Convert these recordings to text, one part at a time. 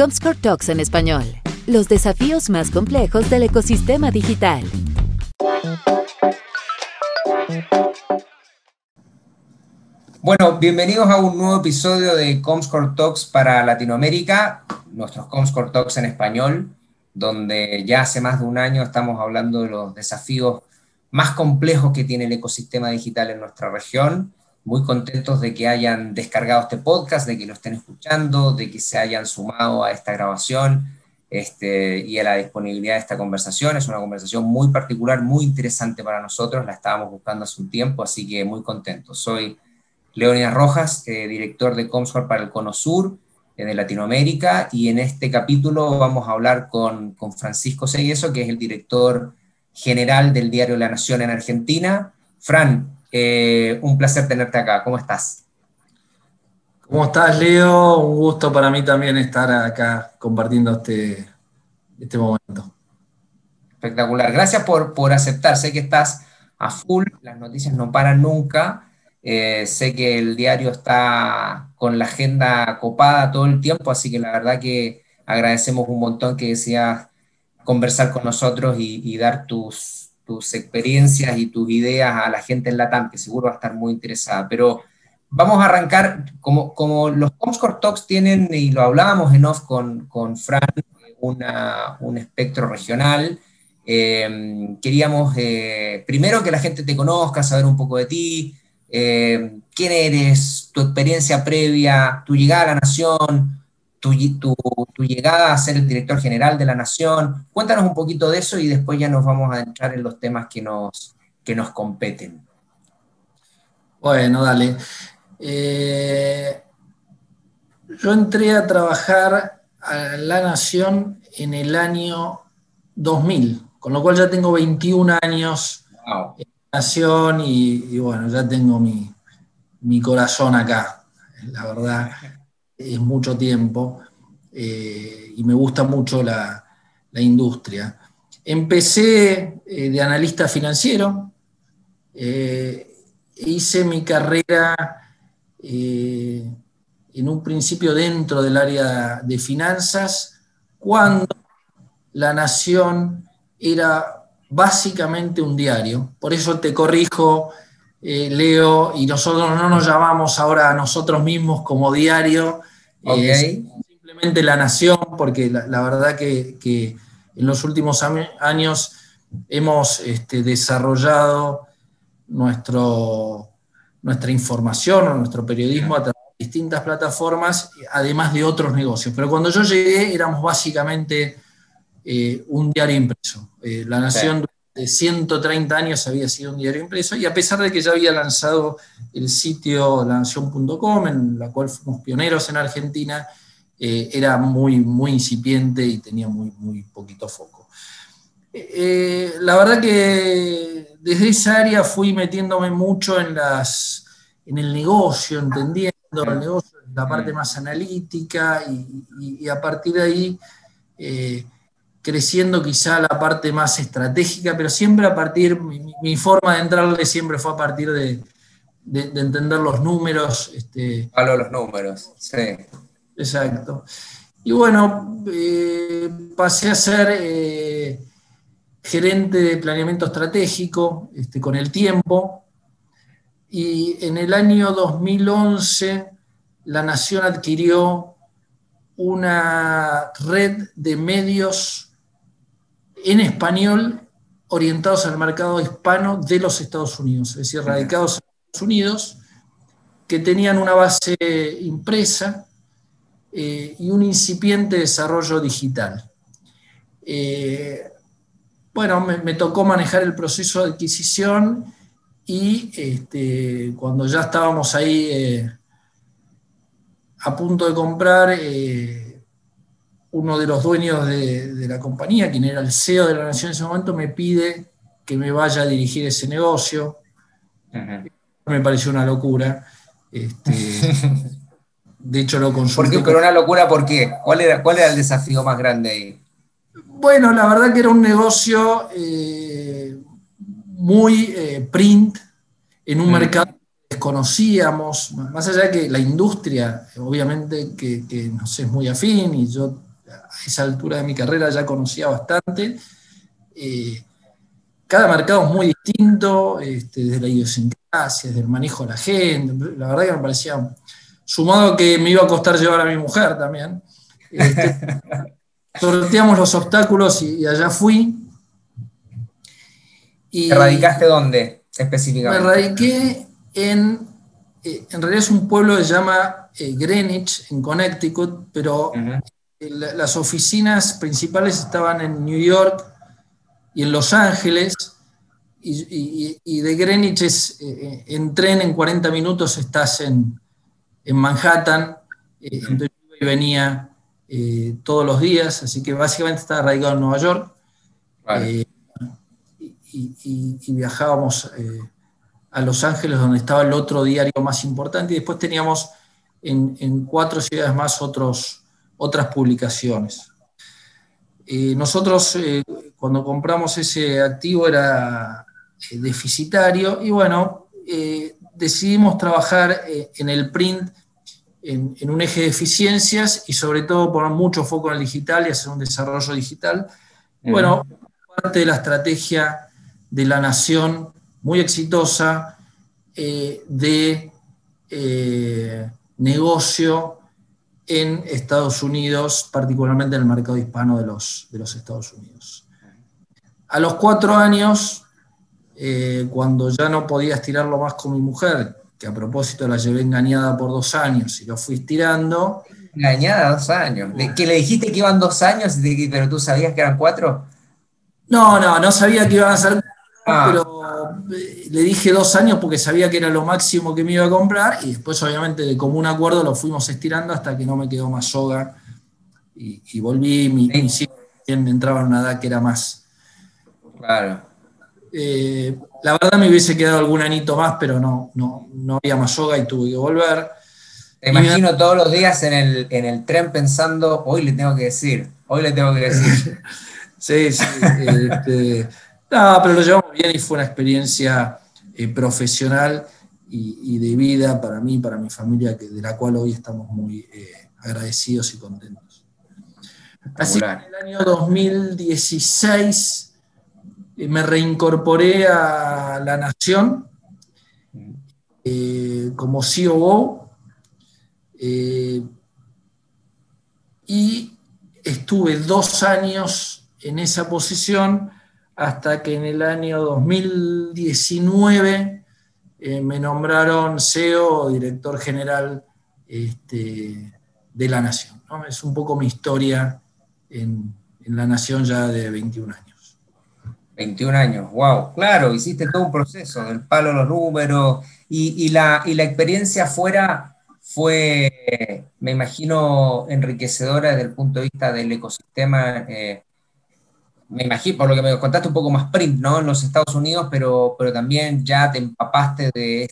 Comscore Talks en español. Los desafíos más complejos del ecosistema digital. Bueno, bienvenidos a un nuevo episodio de Comscore Talks para Latinoamérica, nuestros Comscore Talks en español, donde ya hace más de un año estamos hablando de los desafíos más complejos que tiene el ecosistema digital en nuestra región. Muy contentos de que hayan descargado este podcast, de que lo estén escuchando, de que se hayan sumado a esta grabación y a la disponibilidad de esta conversación. Es una conversación muy particular, muy interesante para nosotros, la estábamos buscando hace un tiempo, así que muy contentos. Soy Leónidas Rojas, director de Comscore para el Cono Sur de Latinoamérica, y en este capítulo vamos a hablar con Francisco Segueso, que es el director general del diario La Nación en Argentina. Fran, un placer tenerte acá. ¿Cómo estás? ¿Cómo estás, Leo? Un gusto para mí también estar acá compartiendo este momento. Espectacular. Gracias por aceptar. Sé que estás a full, las noticias no paran nunca. Sé que el diario está con la agenda copada todo el tiempo, así que la verdad que agradecemos un montón que decidas conversar con nosotros y dar tus experiencias y tus ideas a la gente en LATAM, que seguro va a estar muy interesada. Pero vamos a arrancar, como los Comscore Talks tienen, y lo hablábamos en off con Fran, un espectro regional. Queríamos primero que la gente te conozca, saber un poco de ti, quién eres, tu experiencia previa, tu llegada a la Nación, tu llegada a ser el director general de la Nación. Cuéntanos un poquito de eso y después ya nos vamos a entrar en los temas que nos competen. Bueno, dale. Yo entré a trabajar a la Nación en el año 2000, con lo cual ya tengo 21 años Wow. en la Nación y bueno, ya tengo mi corazón acá. La verdad, es mucho tiempo y me gusta mucho la industria. Empecé de analista financiero, hice mi carrera en un principio dentro del área de finanzas, cuando La Nación era básicamente un diario. Por eso te corrijo, Leo, y nosotros no nos llamamos ahora a nosotros mismos como diario, simplemente La Nación, porque la verdad que en los últimos años hemos desarrollado nuestra información o nuestro periodismo a través de distintas plataformas, además de otros negocios. Pero cuando yo llegué éramos básicamente un diario impreso. La Nación durante 130 años había sido un diario impreso, y a pesar de que ya había lanzado el sitio lanacion.com, en la cual fuimos pioneros en Argentina, era muy, muy incipiente y tenía muy, muy poquito foco. La verdad que desde esa área fui metiéndome mucho en el negocio, entendiendo el negocio, la parte más analítica, y a partir de ahí creciendo quizá la parte más estratégica, pero siempre a partir, mi forma de entrarle siempre fue a partir de entender los números. Hablo de los números, sí. Exacto. Y bueno, pasé a ser gerente de planeamiento estratégico con el tiempo, y en el año 2011 La Nación adquirió una red de medios en español orientados al mercado hispano de los Estados Unidos, es decir, radicados en Estados Unidos, que tenían una base impresa y un incipiente desarrollo digital. Bueno, me tocó manejar el proceso de adquisición, y cuando ya estábamos ahí a punto de comprar, uno de los dueños de la compañía, quien era el CEO de La Nación en ese momento, me pide que me vaya a dirigir ese negocio. Me pareció una locura. De hecho, lo consulté. ¿Pero una locura por qué? ¿Cuál era el desafío más grande ahí? Bueno, la verdad que era un negocio muy print, en un mercado que desconocíamos, más allá de que la industria, obviamente, que nos es muy afín, y yo a esa altura de mi carrera ya conocía bastante. Cada mercado es muy distinto, desde la idiosincrasia, desde el manejo de la gente. La verdad que me parecía, sumado que me iba a costar llevar a mi mujer también. Sorteamos los obstáculos y allá fui. ¿Te radicaste dónde específicamente? Me radiqué en realidad es un pueblo que se llama Greenwich, en Connecticut, pero las oficinas principales estaban en New York y en Los Ángeles, y de Greenwich en tren en 40 minutos estás en Manhattan, entonces yo iba y venía todos los días, así que básicamente estaba radicado en Nueva York. Vale. Y viajábamos a Los Ángeles, donde estaba el otro diario más importante, y después teníamos en 4 ciudades más otras publicaciones. Nosotros, cuando compramos ese activo, era deficitario, y bueno, decidimos trabajar en el print en un eje de eficiencias, y sobre todo poner mucho foco en el digital y hacer un desarrollo digital. Y bueno, parte de la estrategia de La Nación, muy exitosa, de negocio en Estados Unidos, particularmente en el mercado hispano de los Estados Unidos. A los 4 años, cuando ya no podía estirarlo más con mi mujer, que a propósito la llevé engañada por 2 años y lo fui estirando. ¿Engañada 2 años? ¿De que le dijiste que iban 2 años, pero tú sabías que eran 4? No sabía que iban a ser 4, pero le dije 2 años porque sabía que era lo máximo que me iba a comprar, y después obviamente de común acuerdo lo fuimos estirando hasta que no me quedó más soga y volví, mis hijos entraban en una edad que era más. Claro. La verdad me hubiese quedado algún anito más, pero no había más soga y tuve que volver. Te imagino todos los días en el tren pensando, hoy le tengo que decir. Sí. No, pero lo llevamos bien y fue una experiencia profesional y de vida para mí y para mi familia, de la cual hoy estamos muy agradecidos y contentos. Así que en el año 2016 me reincorporé a La Nación como COO, y estuve 2 años en esa posición hasta que en el año 2019 me nombraron CEO, director general de La Nación, ¿no? Es un poco mi historia en La Nación ya de 21 años. 21 años, wow, claro, hiciste todo un proceso, del palo a los números, y la experiencia afuera fue, me imagino, enriquecedora desde el punto de vista del ecosistema. Me imagino, por lo que me contaste, un poco más print, ¿no? En los Estados Unidos, pero también ya te empapaste de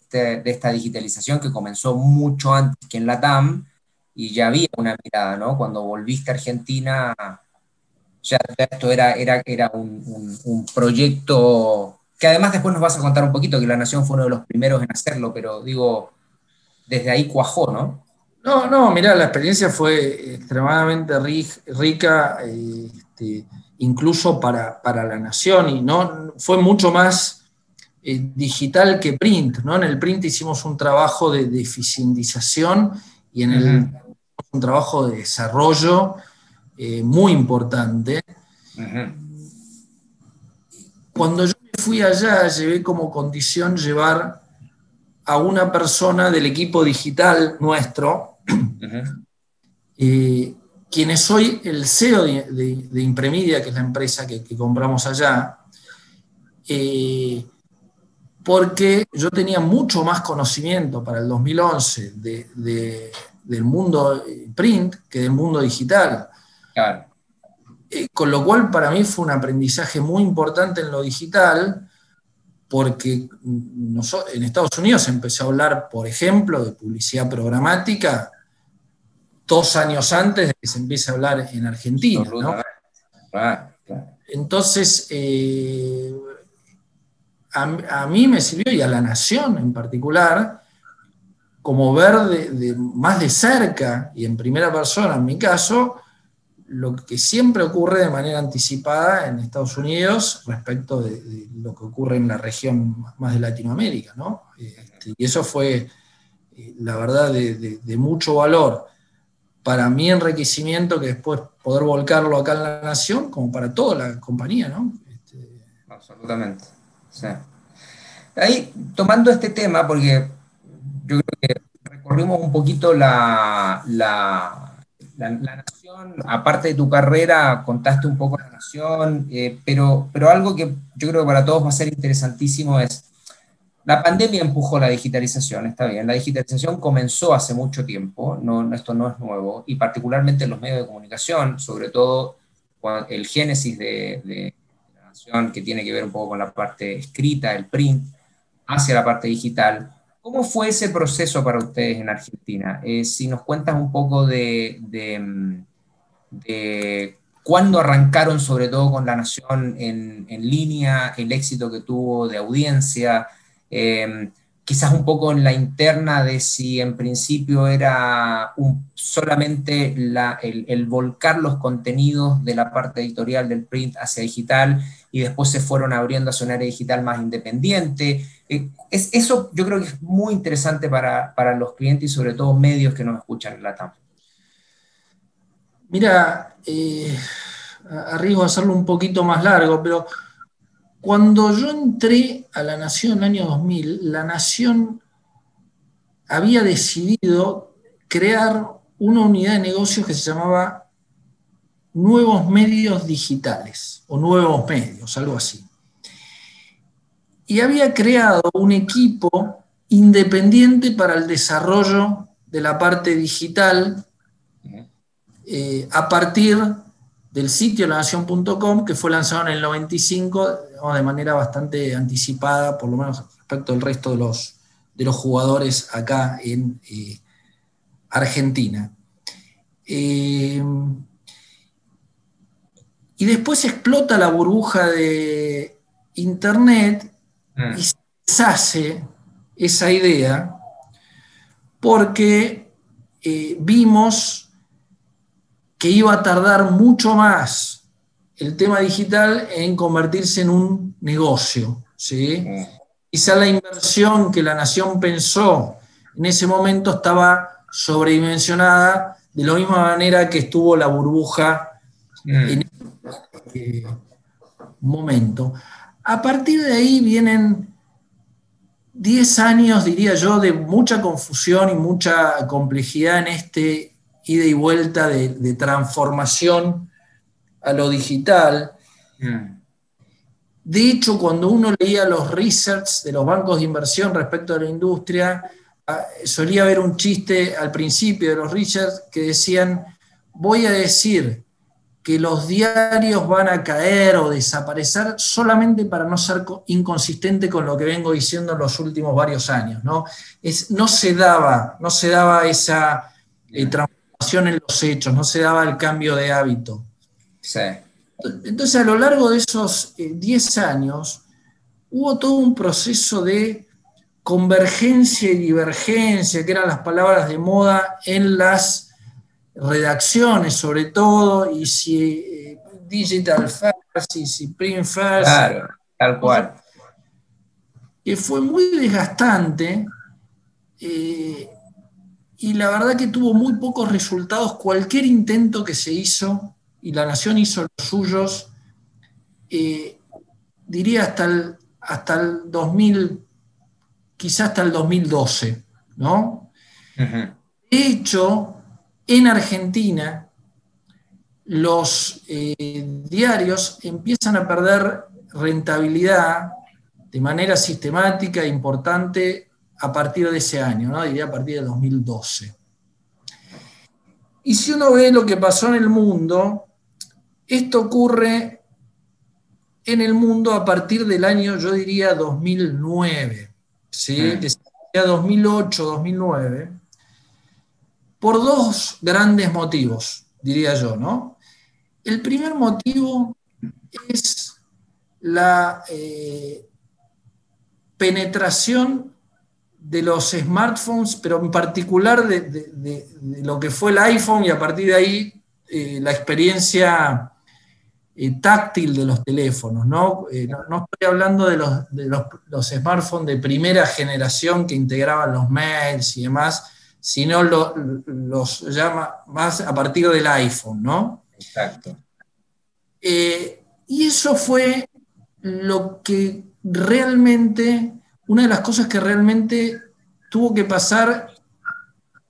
esta digitalización que comenzó mucho antes que en LATAM, y ya había una mirada, ¿no? Cuando volviste a Argentina, ya esto era un proyecto que además después nos vas a contar un poquito, que La Nación fue uno de los primeros en hacerlo, pero digo, desde ahí cuajó, ¿no? No, mirá, la experiencia fue extremadamente rica, incluso para La Nación, y no fue mucho más digital que print, ¿no? En el print hicimos un trabajo de eficientización, y en un trabajo de desarrollo muy importante. Cuando yo me fui allá, llevé como condición llevar a una persona del equipo digital nuestro, quienes soy el CEO de Impremedia, que es la empresa que compramos allá, porque yo tenía mucho más conocimiento para el 2011 del mundo print que del mundo digital. Claro. Con lo cual para mí fue un aprendizaje muy importante en lo digital, porque en Estados Unidos se empezó a hablar, por ejemplo, de publicidad programática 2 años antes de que se empiece a hablar en Argentina, ¿no? Claro. Entonces, a mí me sirvió, y a La Nación en particular, como ver más de cerca y en primera persona, en mi caso, lo que siempre ocurre de manera anticipada en Estados Unidos respecto de lo que ocurre en la región más de Latinoamérica, ¿no? Y eso fue, la verdad, de mucho valor para mi enriquecimiento, que después poder volcarlo acá en la nación, como para toda la compañía, ¿no? Absolutamente. Sí. Ahí, tomando este tema, porque yo creo que recorrimos un poquito la nación, aparte de tu carrera, contaste un poco la nación, pero algo que yo creo que para todos va a ser interesantísimo es, la pandemia empujó la digitalización, está bien, la digitalización comenzó hace mucho tiempo, esto no es nuevo, y particularmente en los medios de comunicación, sobre todo el génesis de la nación, que tiene que ver un poco con la parte escrita, el print, hacia la parte digital. ¿Cómo fue ese proceso para ustedes en Argentina? Si nos cuentas un poco de cuándo arrancaron, sobre todo con La Nación en línea, el éxito que tuvo de audiencia, quizás un poco en la interna de si en principio era solamente el volcar los contenidos de la parte editorial del print hacia digital y después se fueron abriendo hacia un área digital más independiente. Eso yo creo que es muy interesante para los clientes y sobre todo medios que nos escuchan en LATAM. Mira, arriesgo a hacerlo un poquito más largo, pero cuando yo entré a La Nación en el año 2000, La Nación había decidido crear una unidad de negocios que se llamaba Nuevos Medios Digitales, o Nuevos Medios, algo así. Y había creado un equipo independiente para el desarrollo de la parte digital a partir del sitio lanacion.com, que fue lanzado en el 95, de manera bastante anticipada, por lo menos respecto al resto de los jugadores acá en Argentina. Y después explota la burbuja de Internet y se deshace esa idea porque vimos que iba a tardar mucho más el tema digital en convertirse en un negocio, ¿sí? Quizá la inversión que La Nación pensó en ese momento estaba sobredimensionada, de la misma manera que estuvo la burbuja en ese momento. A partir de ahí vienen 10 años, diría yo, de mucha confusión y mucha complejidad en este ida y vuelta de transformación a lo digital. De hecho, cuando uno leía los research de los bancos de inversión respecto a la industria, solía haber un chiste al principio de los research que decían: voy a decir que los diarios van a caer o desaparecer solamente para no ser inconsistente con lo que vengo diciendo en los últimos varios años, ¿no? No se daba esa transformación en los hechos, no se daba el cambio de hábito. Sí. Entonces, a lo largo de esos 10 años, hubo todo un proceso de convergencia y divergencia, que eran las palabras de moda en las redacciones, sobre todo, y si digital first, y si print first. Claro, tal cual. Que fue muy desgastante, y la verdad que tuvo muy pocos resultados cualquier intento que se hizo, y La Nación hizo los suyos, diría hasta el 2000, quizás hasta el 2012, ¿no? De hecho, en Argentina, los diarios empiezan a perder rentabilidad de manera sistemática e importante a partir de ese año, ¿no? Diría a partir del 2012. Y si uno ve lo que pasó en el mundo, esto ocurre en el mundo a partir del año, yo diría, 2009, ¿sí? Que sería 2008, 2009, por dos grandes motivos, diría yo, ¿no? El primer motivo es la penetración de los smartphones, pero en particular de lo que fue el iPhone, y a partir de ahí la experiencia táctil de los teléfonos, ¿no? No estoy hablando de los smartphones de primera generación que integraban los mails y demás, sino los llama más a partir del iPhone, ¿no? Exacto. Y eso fue lo que realmente, una de las cosas que realmente tuvo que pasar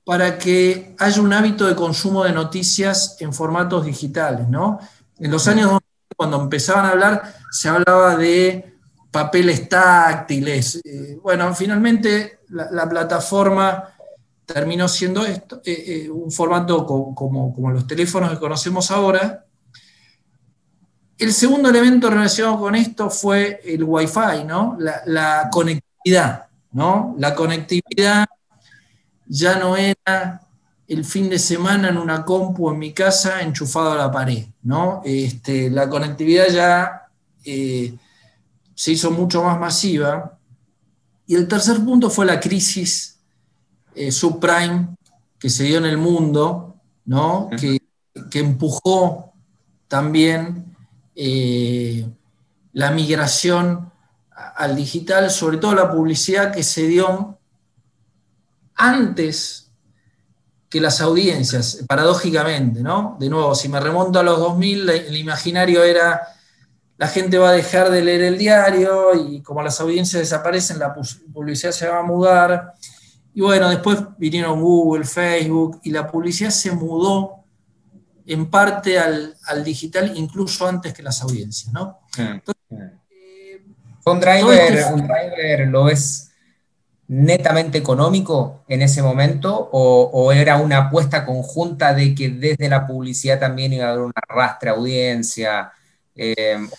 para que haya un hábito de consumo de noticias en formatos digitales, ¿no? En los años 2000, cuando empezaban a hablar, se hablaba de papeles táctiles. Bueno, finalmente la plataforma terminó siendo esto, un formato como los teléfonos que conocemos ahora. El segundo elemento relacionado con esto fue el Wi-Fi, ¿no? La conectividad, ¿no? La conectividad ya no era el fin de semana en una compu en mi casa enchufado a la pared, ¿no? La conectividad ya se hizo mucho más masiva. Y el tercer punto fue la crisis subprime que se dio en el mundo, ¿no? Que empujó también la migración al digital, sobre todo la publicidad que se dio antes que las audiencias, paradójicamente, ¿no? De nuevo, si me remonto a los 2000, el imaginario era la gente va a dejar de leer el diario y como las audiencias desaparecen, la publicidad se va a mudar. Y bueno, después vinieron Google, Facebook, y la publicidad se mudó en parte al digital, incluso antes que las audiencias, ¿no? Entonces, ¿Fue un driver lo es netamente económico en ese momento o era una apuesta conjunta de que desde la publicidad también iba a haber un arrastre a audiencia,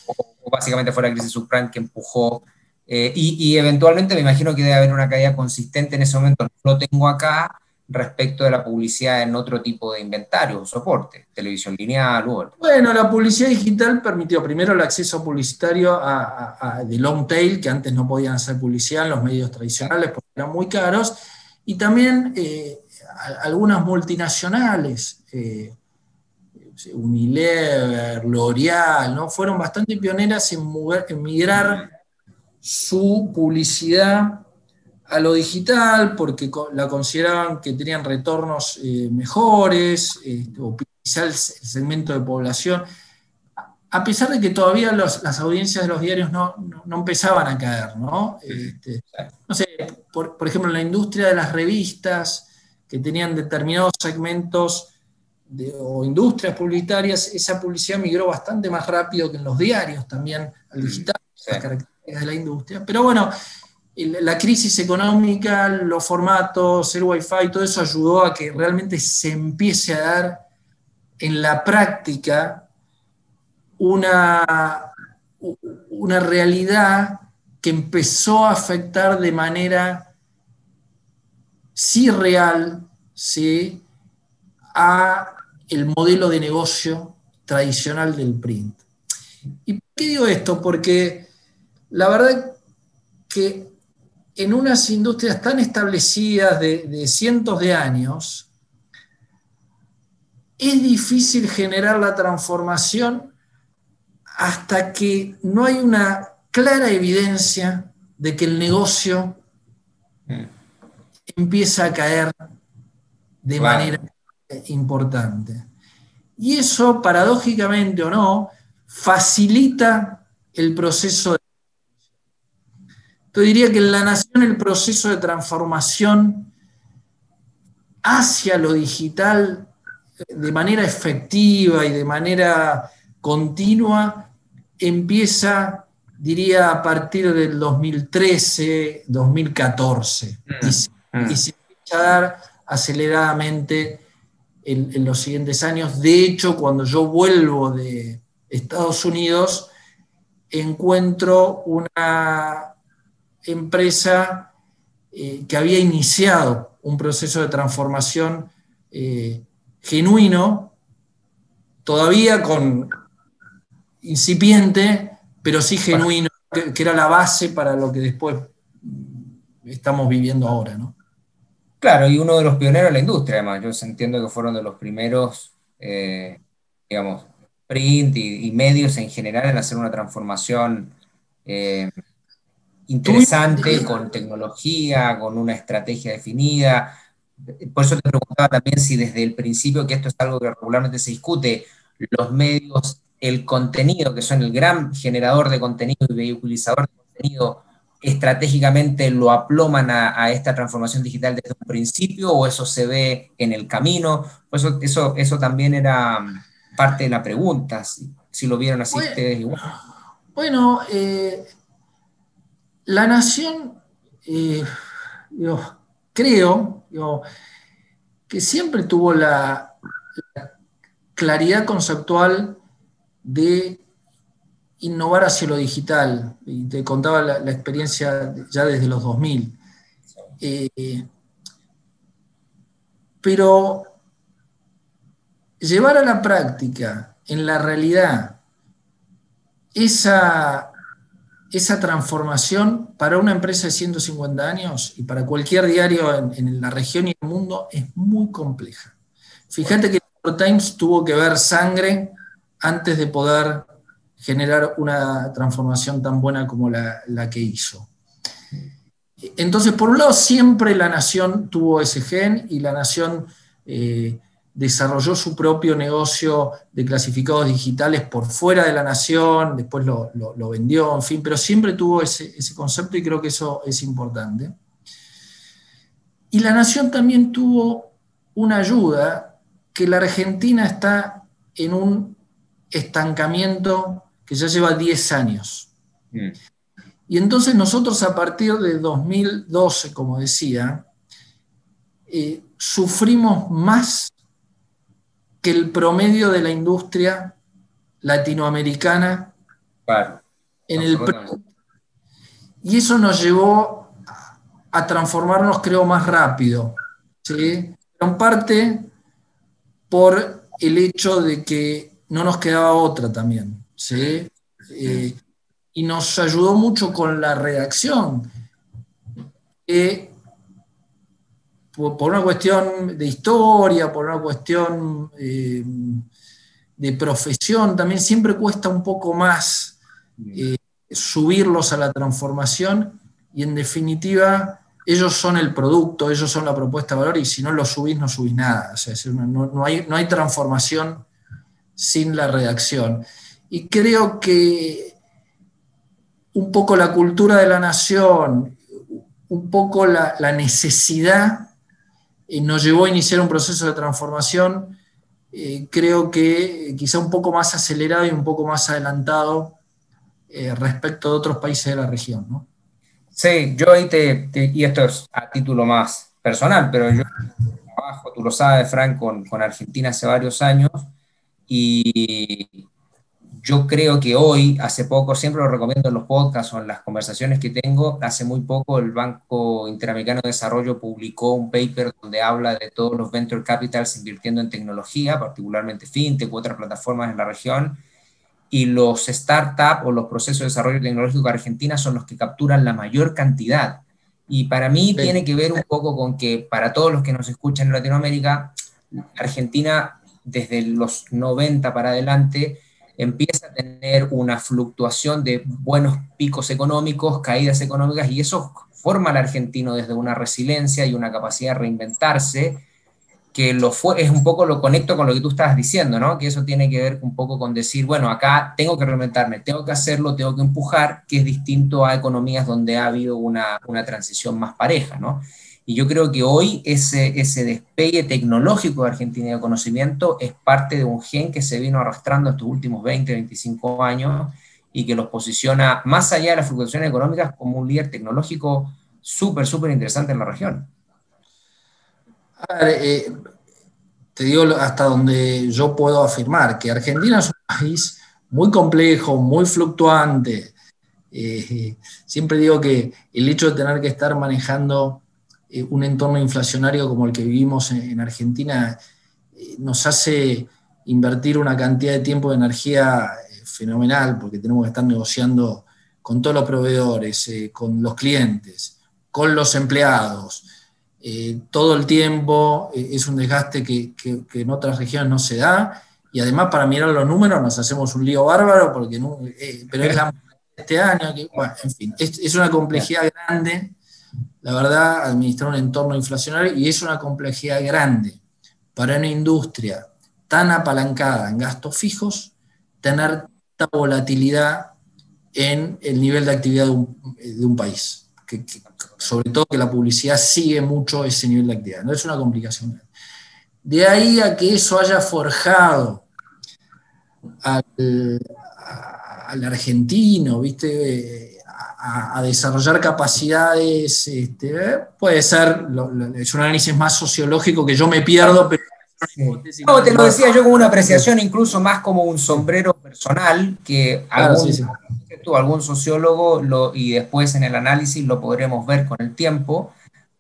o básicamente fue la crisis subprime que empujó, y eventualmente me imagino que debe haber una caída consistente en ese momento, no lo tengo acá, respecto de la publicidad en otro tipo de inventario o soporte, televisión lineal u otro? Bueno, la publicidad digital permitió primero el acceso publicitario de long tail, que antes no podían hacer publicidad en los medios tradicionales porque eran muy caros, y también algunas multinacionales, Unilever, L'Oreal, ¿no? Fueron bastante pioneras en migrar su publicidad a lo digital porque la consideraban que tenían retornos mejores, o quizá el segmento de población, a pesar de que todavía las audiencias de los diarios no empezaban a caer, ¿no? No sé, por ejemplo, en la industria de las revistas, que tenían determinados segmentos o industrias publicitarias, esa publicidad migró bastante más rápido que en los diarios también al digital, las características de la industria. Pero bueno, la crisis económica, los formatos, el Wi-Fi, todo eso ayudó a que realmente se empiece a dar en la práctica una realidad que empezó a afectar de manera sí real, ¿sí?, a el modelo de negocio tradicional del print. ¿Y por qué digo esto? Porque la verdad que en unas industrias tan establecidas de cientos de años, es difícil generar la transformación hasta que no hay una clara evidencia de que el negocio empieza a caer de manera importante. Y eso, paradójicamente o no, facilita el proceso de... Yo diría que en la nación el proceso de transformación hacia lo digital de manera efectiva y de manera continua empieza, diría, a partir del 2013, 2014, y se empieza a dar aceleradamente en los siguientes años. De hecho, cuando yo vuelvo de Estados Unidos, encuentro una empresa que había iniciado un proceso de transformación genuino, todavía incipiente, pero sí genuino, que era la base para lo que después estamos viviendo ahora, ¿no? Claro, y uno de los pioneros de la industria, además. Yo entiendo que fueron de los primeros digamos, print y medios en general en hacer una transformación eh, interesante, con tecnología, con una estrategia definida. Por eso te preguntaba también si desde el principio, que esto es algo que regularmente se discute, los medios, el contenido, que son el gran generador de contenido y vehiculizador de contenido, estratégicamente lo aploman a esta transformación digital desde un principio, o eso se ve en el camino. Pues eso también era parte de la pregunta, si lo vieron así Bueno, ustedes igual. bueno, La Nación, eh, digo, creo que siempre tuvo la claridad conceptual de innovar hacia lo digital. Y te contaba la experiencia ya desde los 2000. Eh, pero llevar a la práctica, en la realidad, esa transformación para una empresa de 150 años y para cualquier diario en la región y el mundo es muy compleja. Fíjate que el New York Times tuvo que ver sangre antes de poder generar una transformación tan buena como la que hizo. Entonces, por un lado, siempre La Nación tuvo ese gen y La Nación desarrolló su propio negocio de clasificados digitales por fuera de La Nación, después lo vendió, en fin, pero siempre tuvo ese concepto y creo que eso es importante. Y La Nación también tuvo una ayuda, que la Argentina está en un estancamiento que ya lleva 10 años. Y entonces nosotros a partir de 2012, como decía, sufrimos más que el promedio de la industria latinoamericana Claro, en el y eso nos llevó a transformarnos, creo, más rápido, ¿sí? En parte por el hecho de que no nos quedaba otra también, ¿sí? Y nos ayudó mucho con la redacción, que por una cuestión de historia, por una cuestión de profesión, también siempre cuesta un poco más subirlos a la transformación y en definitiva ellos son el producto, ellos son la propuesta de valor y si no los subís no subís nada. O sea, no hay transformación sin la redacción. Y creo que un poco la cultura de La Nación, un poco la necesidad nos llevó a iniciar un proceso de transformación, creo que quizá un poco más acelerado y un poco más adelantado respecto de otros países de la región, ¿no? Sí, yo ahí y esto es a título más personal, pero yo trabajo, tú lo sabes, Frank, con Argentina hace varios años, y yo creo que hoy, hace poco, siempre lo recomiendo en los podcasts o en las conversaciones que tengo, hace muy poco el Banco Interamericano de Desarrollo publicó un paper donde habla de todos los venture capitals invirtiendo en tecnología, particularmente fintech u otras plataformas en la región, y los startups o los procesos de desarrollo tecnológico de Argentina son los que capturan la mayor cantidad. Y para mí tiene que ver un poco con que para todos los que nos escuchan en Latinoamérica, Argentina desde los 90 para adelante empieza a tener una fluctuación de buenos picos económicos, caídas económicas, y eso forma al argentino desde una resiliencia y una capacidad de reinventarse, que es un poco lo conecto con lo que tú estabas diciendo, ¿no? Que eso tiene que ver un poco con decir, bueno, acá tengo que reinventarme, tengo que hacerlo, tengo que empujar, que es distinto a economías donde ha habido una transición más pareja, ¿no? Y yo creo que hoy ese despegue tecnológico de Argentina de conocimiento es parte de un gen que se vino arrastrando estos últimos 20, 25 años y que los posiciona más allá de las fluctuaciones económicas como un líder tecnológico súper, súper interesante en la región. A ver, te digo hasta donde yo puedo afirmar que Argentina es un país muy complejo, muy fluctuante. Siempre digo que el hecho de tener que estar manejando un entorno inflacionario como el que vivimos en Argentina nos hace invertir una cantidad de tiempo y energía fenomenal, porque tenemos que estar negociando con todos los proveedores, con los clientes, con los empleados. Todo el tiempo es un desgaste que en otras regiones no se da, y además para mirar los números nos hacemos un lío bárbaro, porque pero es la este año, bueno, en fin, es una complejidad grande, la verdad, administrar un entorno inflacionario, y es una complejidad grande para una industria tan apalancada en gastos fijos, tener tanta volatilidad en el nivel de actividad de un país. Sobre todo que la publicidad sigue mucho ese nivel de actividad. No es una complicación. De ahí a que eso haya forjado al argentino, ¿viste? A desarrollar capacidades, puede ser, es un análisis más sociológico que yo me pierdo, pero... Sí. No, te lo decía yo como una apreciación, incluso más como un sombrero personal, que claro, algún sociólogo, y después en el análisis lo podremos ver con el tiempo,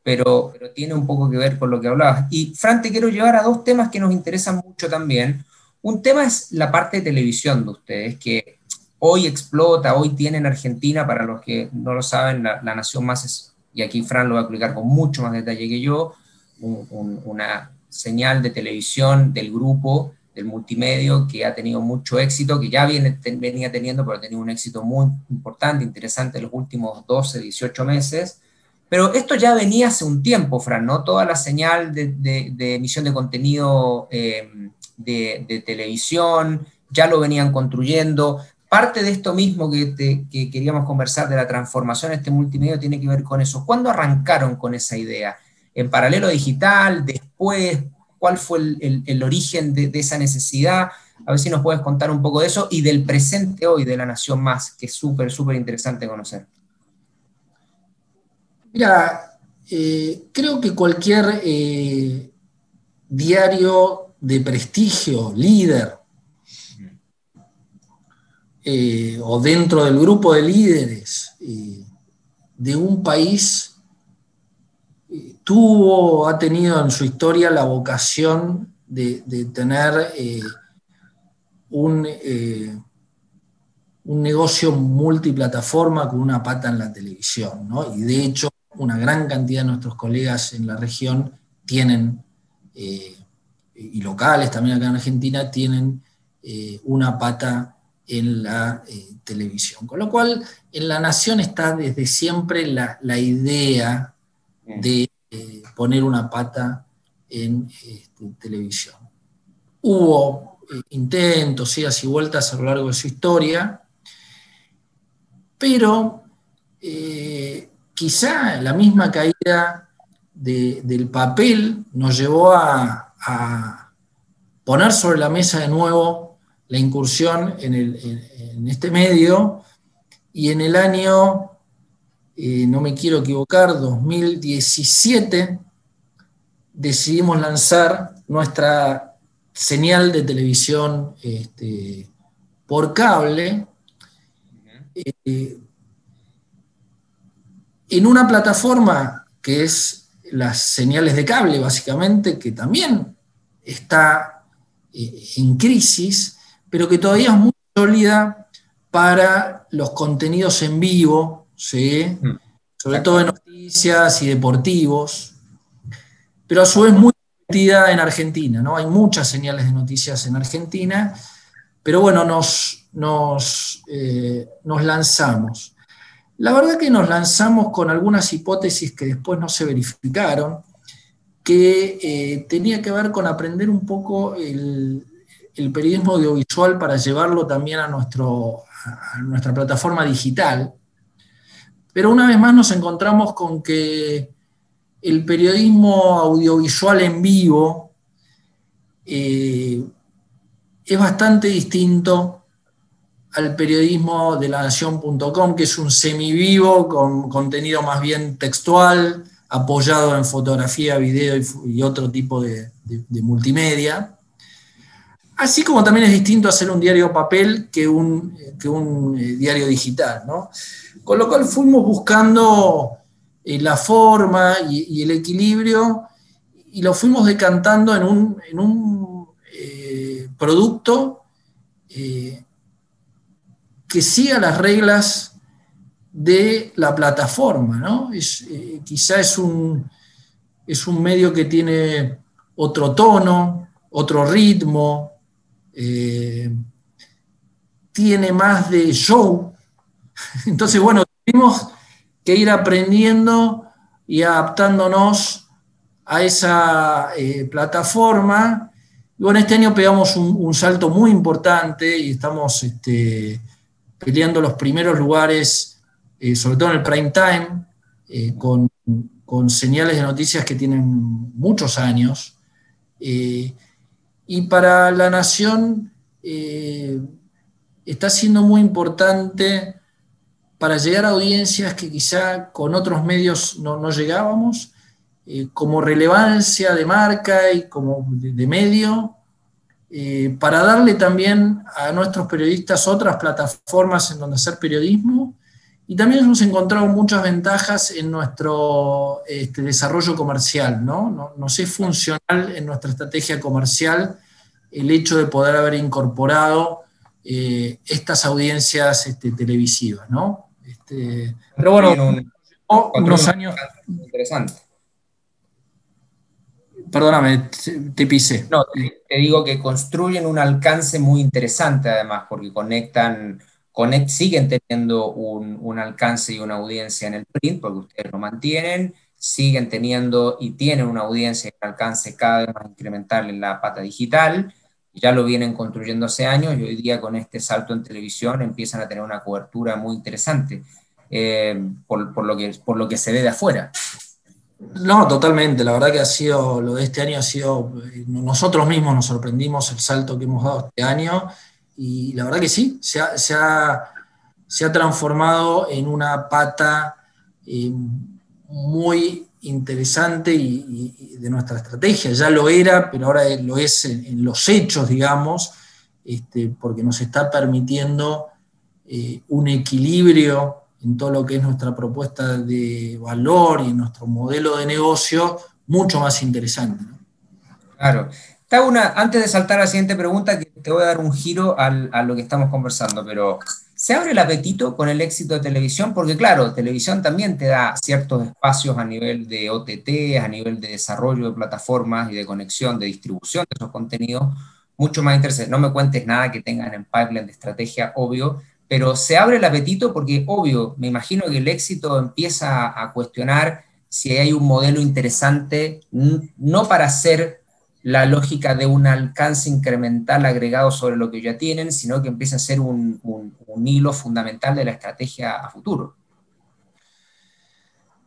pero tiene un poco que ver con lo que hablabas. Y Fran, te quiero llevar a dos temas que nos interesan mucho también. Un tema es la parte de televisión de ustedes, que hoy explota, hoy tiene en Argentina, para los que no lo saben, la nación más, y aquí Fran lo va a explicar con mucho más detalle que yo, una señal de televisión del grupo, del multimedio, que ha tenido mucho éxito, que ya venía teniendo, pero ha tenido un éxito muy importante, interesante en los últimos 12, 18 meses. Pero esto ya venía hace un tiempo, Fran, ¿no? Toda la señal de emisión de contenido de televisión, ya lo venían construyendo. Parte de esto mismo que queríamos conversar, de la transformación de este multimedia, tiene que ver con eso. ¿Cuándo arrancaron con esa idea? ¿En paralelo digital? ¿Después? ¿Cuál fue el origen de esa necesidad? A ver si nos puedes contar un poco de eso y del presente hoy de La Nación Más, que es súper, súper interesante conocer. Mira, creo que cualquier diario de prestigio, líder, o dentro del grupo de líderes de un país, ha tenido en su historia la vocación de tener un negocio multiplataforma con una pata en la televisión, ¿no? Y de hecho, una gran cantidad de nuestros colegas en la región tienen, y locales también acá en Argentina, tienen una pata en la televisión. Con lo cual, en La Nación está desde siempre la idea de poner una pata en televisión. Hubo intentos, idas y vueltas a lo largo de su historia, pero quizá la misma caída del papel nos llevó a poner sobre la mesa de nuevo la incursión en este medio, y en el año, no me quiero equivocar, 2017, decidimos lanzar nuestra señal de televisión por cable, en una plataforma que es las señales de cable, básicamente, que también está en crisis, pero que todavía es muy sólida para los contenidos en vivo, ¿sí? Sobre todo de noticias y deportivos, pero a su vez muy metida en Argentina, ¿no? Hay muchas señales de noticias en Argentina, pero bueno, nos lanzamos. La verdad que nos lanzamos con algunas hipótesis que después no se verificaron, que tenía que ver con aprender un poco el periodismo audiovisual para llevarlo también a nuestra plataforma digital. Pero una vez más nos encontramos con que el periodismo audiovisual en vivo es bastante distinto al periodismo de lanación.com, que es un semivivo con contenido más bien textual, apoyado en fotografía, video y otro tipo de multimedia. Así como también es distinto hacer un diario papel que un diario digital, ¿no? Con lo cual fuimos buscando la forma y el equilibrio, y lo fuimos decantando en un producto que siga las reglas de la plataforma, ¿no? Quizá es un medio que tiene otro tono, otro ritmo, tiene más de show. Entonces, bueno, tuvimos que ir aprendiendo y adaptándonos a esa plataforma. Y bueno, este año pegamos un salto muy importante y estamos peleando los primeros lugares, sobre todo en el prime time, con señales de noticias que tienen muchos años. Y para La Nación está siendo muy importante para llegar a audiencias que quizá con otros medios no llegábamos, como relevancia de marca y como de medio, para darle también a nuestros periodistas otras plataformas en donde hacer periodismo. Y también hemos encontrado muchas ventajas en nuestro desarrollo comercial, ¿no? Nos es funcional en nuestra estrategia comercial el hecho de poder haber incorporado estas audiencias televisivas, ¿no? Pero bueno, unos años... Interesante. Perdóname, te pisé. No, te digo que construyen un alcance muy interesante además, porque siguen teniendo un alcance y una audiencia en el print, porque ustedes lo mantienen, siguen teniendo y tienen una audiencia y un alcance cada vez más incremental en la pata digital, ya lo vienen construyendo hace años y hoy día con este salto en televisión empiezan a tener una cobertura muy interesante por lo que se ve de afuera. No, totalmente. La verdad que lo de este año ha sido, nosotros mismos nos sorprendimos el salto que hemos dado este año y la verdad que sí, se ha transformado en una pata muy interesante y de nuestra estrategia. Ya lo era, pero ahora lo es en los hechos, digamos, porque nos está permitiendo un equilibrio en todo lo que es nuestra propuesta de valor y nuestro modelo de negocio mucho más interesante, ¿no? Claro. Antes de saltar a la siguiente pregunta, que te voy a dar un giro a lo que estamos conversando, pero ¿se abre el apetito con el éxito de televisión? Porque claro, televisión también te da ciertos espacios a nivel de OTT, a nivel de desarrollo de plataformas y de conexión, de distribución de esos contenidos, mucho más interesantes. No me cuentes nada que tengan en pipeline de estrategia, obvio, pero se abre el apetito porque, obvio, me imagino que el éxito empieza a cuestionar si hay un modelo interesante, no para hacer la lógica de un alcance incremental agregado sobre lo que ya tienen, sino que empieza a ser un hilo fundamental de la estrategia a futuro.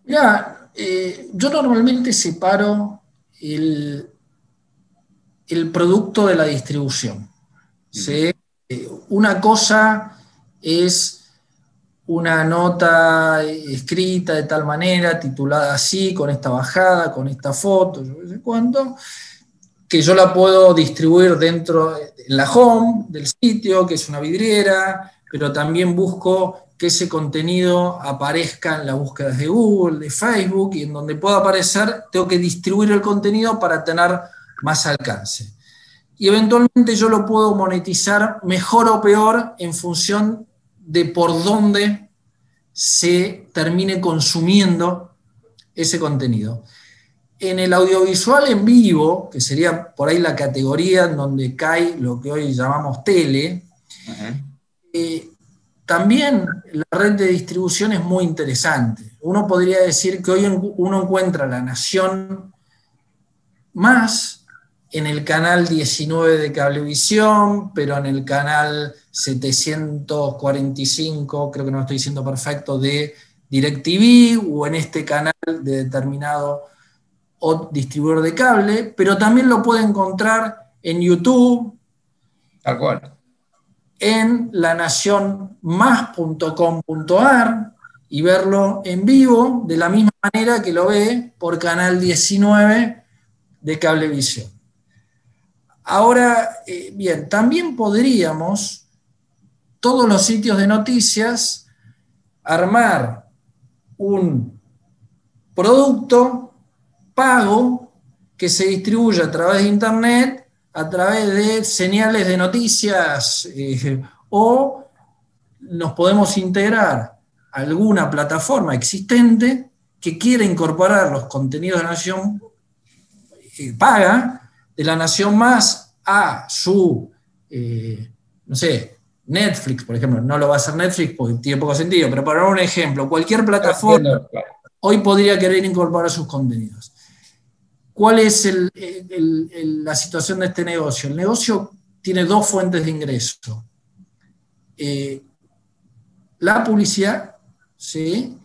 Mira, yo normalmente separo el producto de la distribución. ¿Sí? Una cosa es una nota escrita de tal manera, titulada así, con esta bajada, con esta foto, yo no sé cuánto, que yo la puedo distribuir dentro de la home del sitio, que es una vidriera, pero también busco que ese contenido aparezca en las búsquedas de Google, de Facebook, y en donde pueda aparecer, tengo que distribuir el contenido para tener más alcance. Y eventualmente yo lo puedo monetizar mejor o peor en función de por dónde se termine consumiendo ese contenido. En el audiovisual en vivo, que sería por ahí la categoría en donde cae lo que hoy llamamos tele, también la red de distribución es muy interesante. Uno podría decir que hoy uno encuentra La Nación más en el canal 19 de Cablevisión, pero en el canal 745, creo que no lo estoy diciendo perfecto, de DirecTV, o en este canal de determinado distribuidor de cable, pero también lo puede encontrar en YouTube, tal cual, en lanacionmas.com.ar y verlo en vivo de la misma manera que lo ve por canal 19 de Cablevisión. Ahora, bien, también podríamos, todos los sitios de noticias, armar un producto pago que se distribuya a través de Internet, a través de señales de noticias, o nos podemos integrar a alguna plataforma existente que quiera incorporar los contenidos de La Nación paga, de La Nación Más a su no sé, Netflix, por ejemplo, no lo va a hacer Netflix porque tiene poco sentido, pero para dar un ejemplo, cualquier plataforma hoy podría querer incorporar sus contenidos. ¿Cuál es la situación de este negocio? El negocio tiene dos fuentes de ingreso. La publicidad, ¿sí?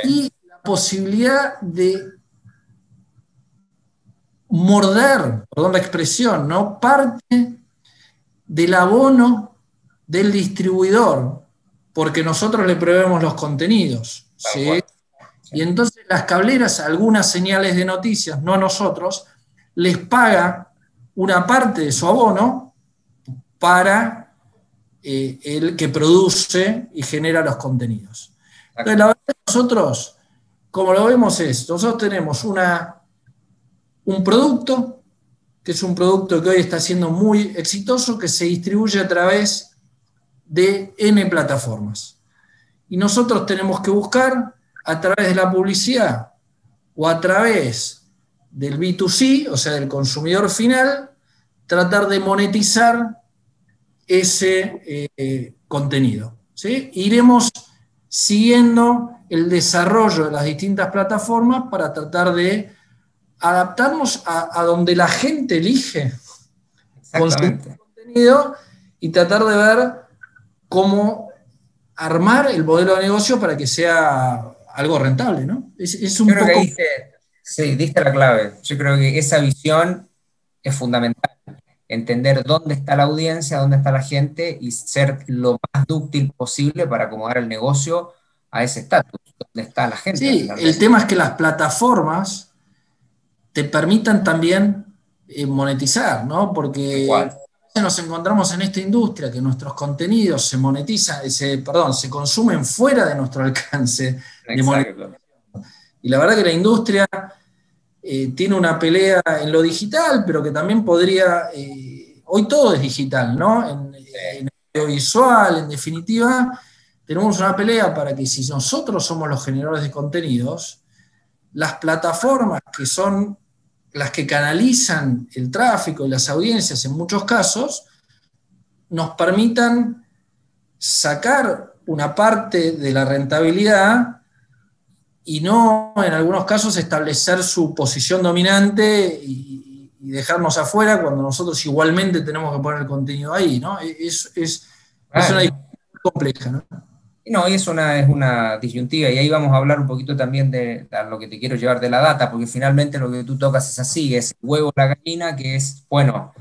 Y la posibilidad de morder, perdón la expresión, ¿no? Parte del abono del distribuidor, porque nosotros le proveemos los contenidos, ¿sí? Y entonces las cableras, algunas señales de noticias, no a nosotros, les paga una parte de su abono para el que produce y genera los contenidos. Entonces, la verdad, nosotros, como lo vemos es, nosotros tenemos un producto, que es un producto que hoy está siendo muy exitoso, que se distribuye a través de N plataformas. Y nosotros tenemos que buscar a través de la publicidad o a través del B2C, o sea, del consumidor final, tratar de monetizar ese contenido, ¿sí? Iremos siguiendo el desarrollo de las distintas plataformas para tratar de adaptarnos a donde la gente elige consumir contenido y tratar de ver cómo armar el modelo de negocio para que sea algo rentable, ¿no? Es un Yo creo poco... que sí, diste la clave. Yo creo que esa visión es fundamental. Entender dónde está la audiencia, dónde está la gente y ser lo más dúctil posible para acomodar el negocio a ese estatus, dónde está la gente. Sí, el tema es que las plataformas te permitan también monetizar, ¿no? Porque nos encontramos en esta industria que nuestros contenidos se monetizan, se consumen fuera de nuestro alcance de monetización. Y la verdad que la industria tiene una pelea en lo digital, pero que también podría, hoy todo es digital, ¿no? En audiovisual, en definitiva, tenemos una pelea para que si nosotros somos los generadores de contenidos, las plataformas que son las que canalizan el tráfico y las audiencias en muchos casos, nos permitan sacar una parte de la rentabilidad y no, en algunos casos, establecer su posición dominante y dejarnos afuera cuando nosotros igualmente tenemos que poner el contenido ahí, ¿no? Es una discusión compleja, ¿no? No, y es una disyuntiva, y ahí vamos a hablar un poquito también de lo que te quiero llevar de la data, porque finalmente lo que tú tocas es así, es el huevo, la gallina, que es, bueno,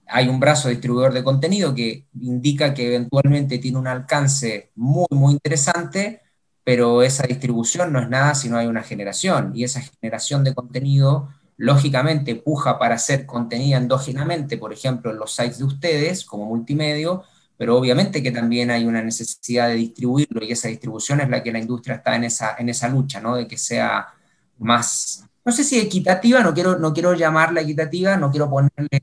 hay un brazo distribuidor de contenido que indica que eventualmente tiene un alcance muy, muy interesante, pero esa distribución no es nada si no hay una generación, y esa generación de contenido, lógicamente, puja para ser contenida endógenamente, por ejemplo, en los sites de ustedes, como multimedio, pero obviamente que también hay una necesidad de distribuirlo y esa distribución es la que la industria está en esa lucha, ¿no? De que sea más, no sé si equitativa, no quiero llamarla equitativa, no quiero ponerle,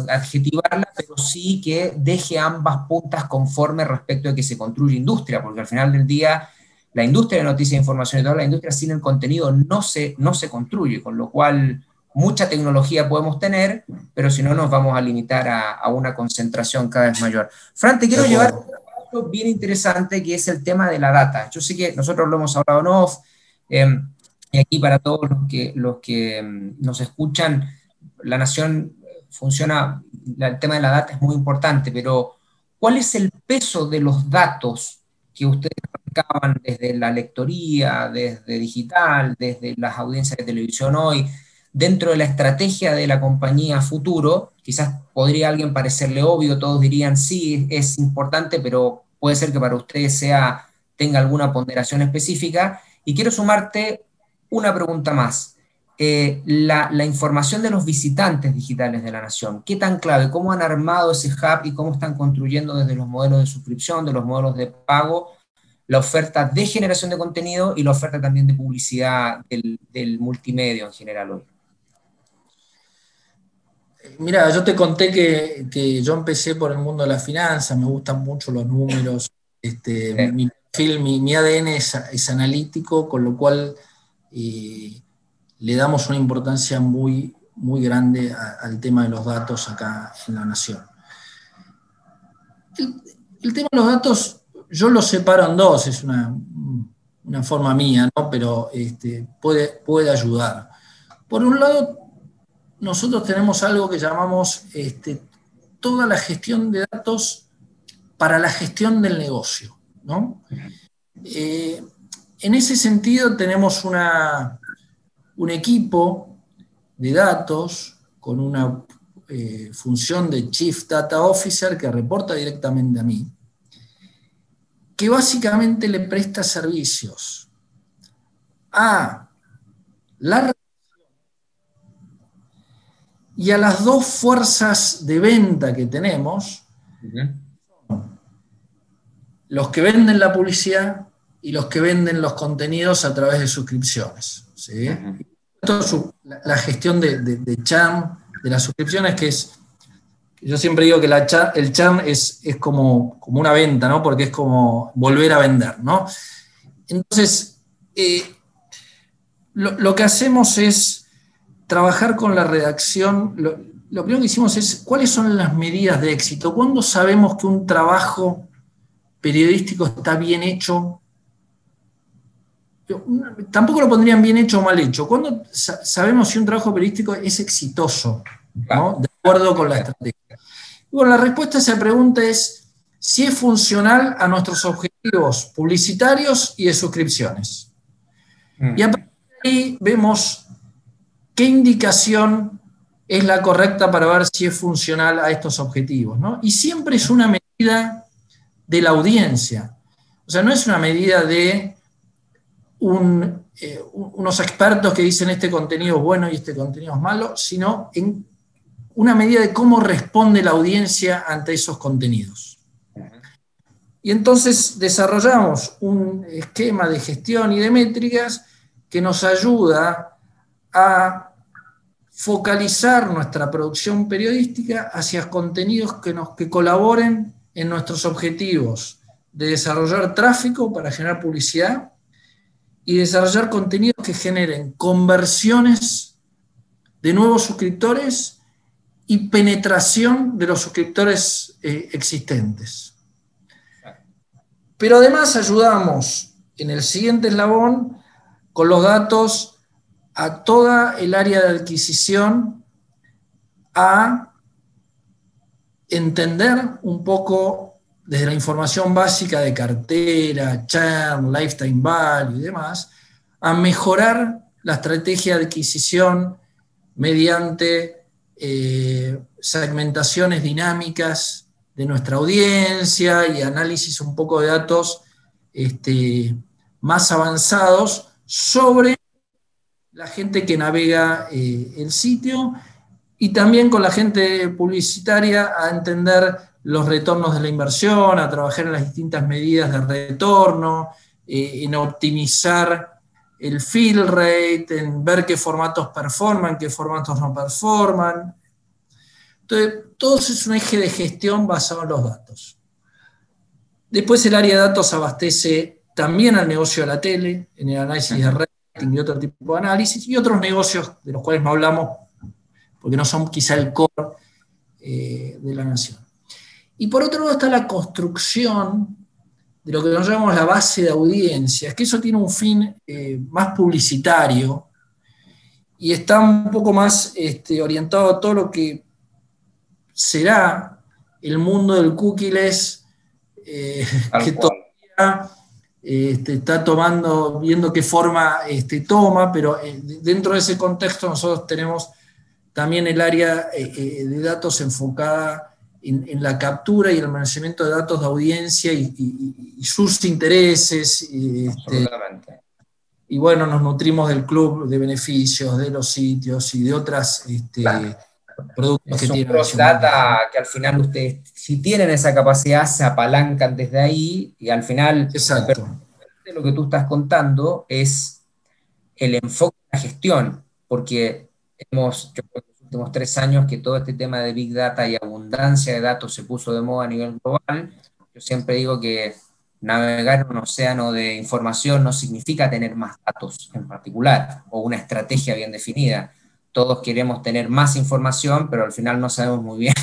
adjetivarla, pero sí que deje ambas puntas conformes respecto de que se construye industria, porque al final del día la industria de noticias e información y toda la industria sin el contenido no se construye, con lo cual mucha tecnología podemos tener, pero si no nos vamos a limitar a una concentración cada vez mayor. Fran, te quiero llevar a algo bien interesante que es el tema de la data. Yo sé que nosotros lo hemos hablado en off, y aquí para todos los que nos escuchan, La Nación funciona, el tema de la data es muy importante, pero ¿cuál es el peso de los datos que ustedes recaban desde la lectoría, desde digital, desde las audiencias de televisión hoy, dentro de la estrategia de la compañía futuro? Quizás podría a alguien parecerle obvio, todos dirían sí, es importante, pero puede ser que para ustedes tenga alguna ponderación específica. Y quiero sumarte una pregunta más. La información de los visitantes digitales de La Nación, ¿qué tan clave? ¿Cómo han armado ese hub y cómo están construyendo desde los modelos de suscripción, de los modelos de pago, la oferta de generación de contenido y la oferta también de publicidad del multimedia en general hoy? Mira, yo te conté que yo empecé por el mundo de la finanza, me gustan mucho los números, mi perfil, mi ADN es analítico, con lo cual le damos una importancia muy, muy grande al tema de los datos acá en La Nación. El, el tema de los datos, yo los separo en dos, es una forma mía, ¿no? Pero puede ayudar. Por un lado, nosotros tenemos algo que llamamos toda la gestión de datos para la gestión del negocio, ¿no? En ese sentido tenemos un equipo de datos con una función de Chief Data Officer que reporta directamente a mí, que básicamente le presta servicios a la y a las dos fuerzas de venta que tenemos, los que venden la publicidad y los que venden los contenidos a través de suscripciones, ¿sí? La gestión de churn de las suscripciones, que es, yo siempre digo que el churn es como una venta, ¿no? Porque es como volver a vender, ¿no? Entonces, lo que hacemos es trabajar con la redacción. Lo primero que hicimos es, ¿cuáles son las medidas de éxito? ¿Cuándo sabemos que un trabajo periodístico está bien hecho? Tampoco lo pondrían bien hecho o mal hecho. ¿Cuándo sabemos si un trabajo periodístico es exitoso, ¿no? De acuerdo con la estrategia? Y bueno, la respuesta a esa pregunta es si es funcional a nuestros objetivos publicitarios y de suscripciones. Y a partir de ahí vemos qué indicación es la correcta para ver si es funcional a estos objetivos, ¿no? Y siempre es una medida de la audiencia. O sea, no es una medida de unos expertos que dicen este contenido es bueno y este contenido es malo, sino en una medida de cómo responde la audiencia ante esos contenidos. Y entonces desarrollamos un esquema de gestión y de métricas que nos ayuda a focalizar nuestra producción periodística hacia contenidos que colaboren en nuestros objetivos de desarrollar tráfico para generar publicidad y desarrollar contenidos que generen conversiones de nuevos suscriptores y penetración de los suscriptores existentes. Pero además ayudamos en el siguiente eslabón con los datos a toda el área de adquisición a entender un poco desde la información básica de cartera, churn, lifetime value y demás, a mejorar la estrategia de adquisición mediante segmentaciones dinámicas de nuestra audiencia y análisis un poco de datos más avanzados sobre la gente que navega el sitio y también con la gente publicitaria a entender los retornos de la inversión, a trabajar en las distintas medidas de retorno, en optimizar el fill rate, en ver qué formatos performan, qué formatos no performan. Entonces, todo eso es un eje de gestión basado en los datos. Después el área de datos abastece también al negocio de la tele, en el análisis de red y otro tipo de análisis, y otros negocios de los cuales no hablamos porque no son quizá el core de la nación. Y por otro lado está la construcción de lo que nos llamamos la base de audiencias, que eso tiene un fin más publicitario y está un poco más orientado a todo lo que será el mundo del cookieless, que todavía está viendo qué forma toma, pero dentro de ese contexto nosotros tenemos también el área de datos enfocada en la captura y el almacenamiento de datos de audiencia y sus intereses. Y bueno, nos nutrimos del club de beneficios, de los sitios y de otras productos que tienen. Cross data que al final ustedes, si tienen esa capacidad, se apalancan desde ahí y al final. Exacto. Lo que tú estás contando es el enfoque de la gestión, porque yo creo que en los últimos 3 años que todo este tema de Big Data y abundancia de datos se puso de moda a nivel global. Yo siempre digo que navegar en un océano de información no significa tener más datos en particular o una estrategia bien definida. Todos queremos tener más información, pero al final no sabemos muy bien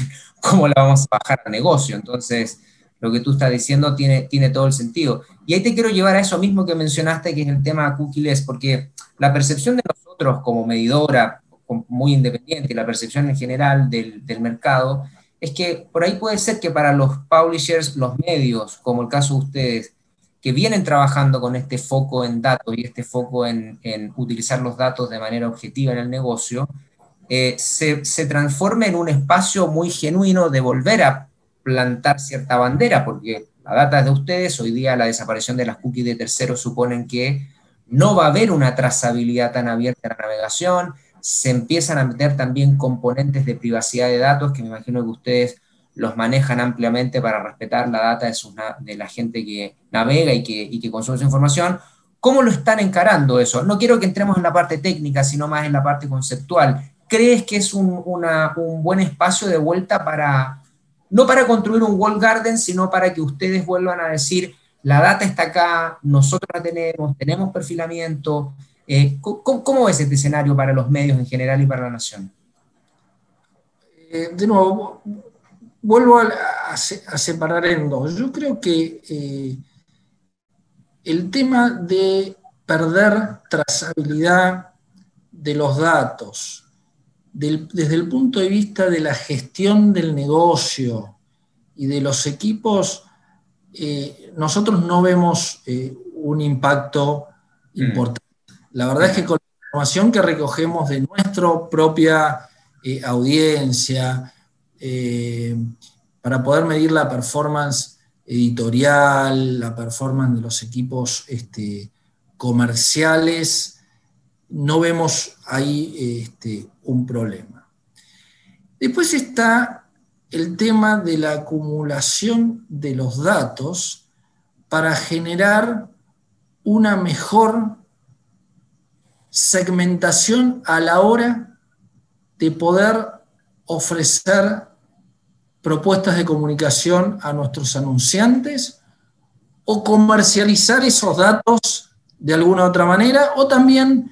cómo la vamos a bajar al negocio. Entonces, lo que tú estás diciendo tiene todo el sentido. Y ahí te quiero llevar a eso mismo que mencionaste, que es el tema cookieless, porque la percepción de nosotros como medidora, muy independiente, y la percepción en general del mercado, es que por ahí puede ser que para los publishers, los medios, como el caso de ustedes, que vienen trabajando con este foco en datos y este foco en utilizar los datos de manera objetiva en el negocio, se transforme en un espacio muy genuino de volver a plantar cierta bandera, porque la data es de ustedes, hoy día la desaparición de las cookies de terceros suponen que no va a haber una trazabilidad tan abierta en la navegación, se empiezan a meter también componentes de privacidad de datos, que me imagino que ustedes los manejan ampliamente para respetar la data de la gente que navega y que consume esa información. ¿Cómo lo están encarando eso? No quiero que entremos en la parte técnica, sino más en la parte conceptual. ¿Crees que es un buen espacio de vuelta para, no para construir un walled garden, sino para que ustedes vuelvan a decir, la data está acá, nosotros la tenemos perfilamiento? ¿Cómo ves este escenario para los medios en general y para la nación? De nuevo, vuelvo a separar en dos. Yo creo que el tema de perder trazabilidad de los datos, desde el punto de vista de la gestión del negocio y de los equipos, nosotros no vemos un impacto importante. La verdad es que con la información que recogemos de nuestra propia audiencia, para poder medir la performance editorial, la performance de los equipos comerciales, no vemos ahí un problema. Después está el tema de la acumulación de los datos para generar una mejor segmentación a la hora de poder ofrecer propuestas de comunicación a nuestros anunciantes o comercializar esos datos de alguna otra manera, o también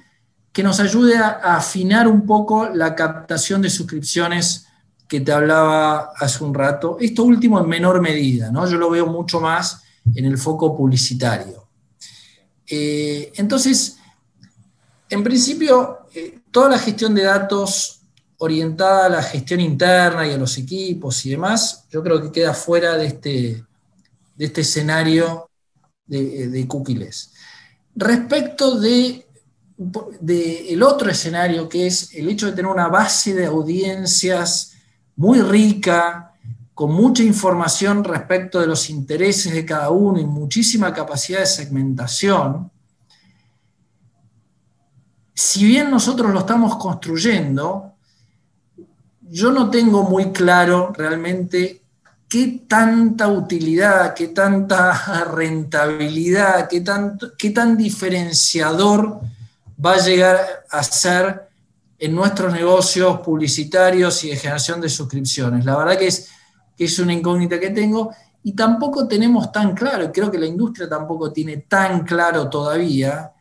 que nos ayude a afinar un poco la captación de suscripciones que te hablaba hace un rato. Esto último en menor medida, ¿no? Yo lo veo mucho más en el foco publicitario. Entonces, en principio, toda la gestión de datos orientada a la gestión interna y a los equipos y demás, yo creo que queda fuera de este escenario de cookieless. Respecto del otro escenario, que es el hecho de tener una base de audiencias muy rica, con mucha información respecto de los intereses de cada uno y muchísima capacidad de segmentación. Si bien nosotros lo estamos construyendo, yo no tengo muy claro realmente qué tanta utilidad, qué tanta rentabilidad, qué tan diferenciador va a llegar a ser en nuestros negocios publicitarios y de generación de suscripciones. La verdad que es una incógnita que tengo, y tampoco tenemos tan claro, y creo que la industria tampoco tiene tan claro todavía,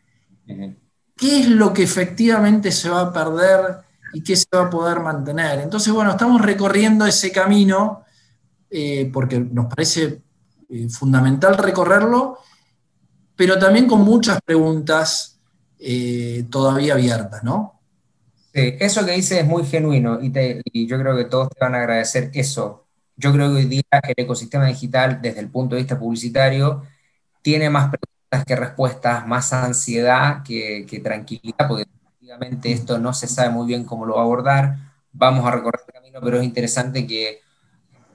qué es lo que efectivamente se va a perder y qué se va a poder mantener. Entonces, bueno, estamos recorriendo ese camino porque nos parece fundamental recorrerlo, pero también con muchas preguntas todavía abiertas, ¿no? Sí, eso que dices es muy genuino y yo creo que todos te van a agradecer eso. Yo creo que hoy día el ecosistema digital, desde el punto de vista publicitario, tiene más preguntas que respuestas, más ansiedad que tranquilidad, porque efectivamente esto no se sabe muy bien cómo lo va a abordar. Vamos a recorrer el camino, pero es interesante que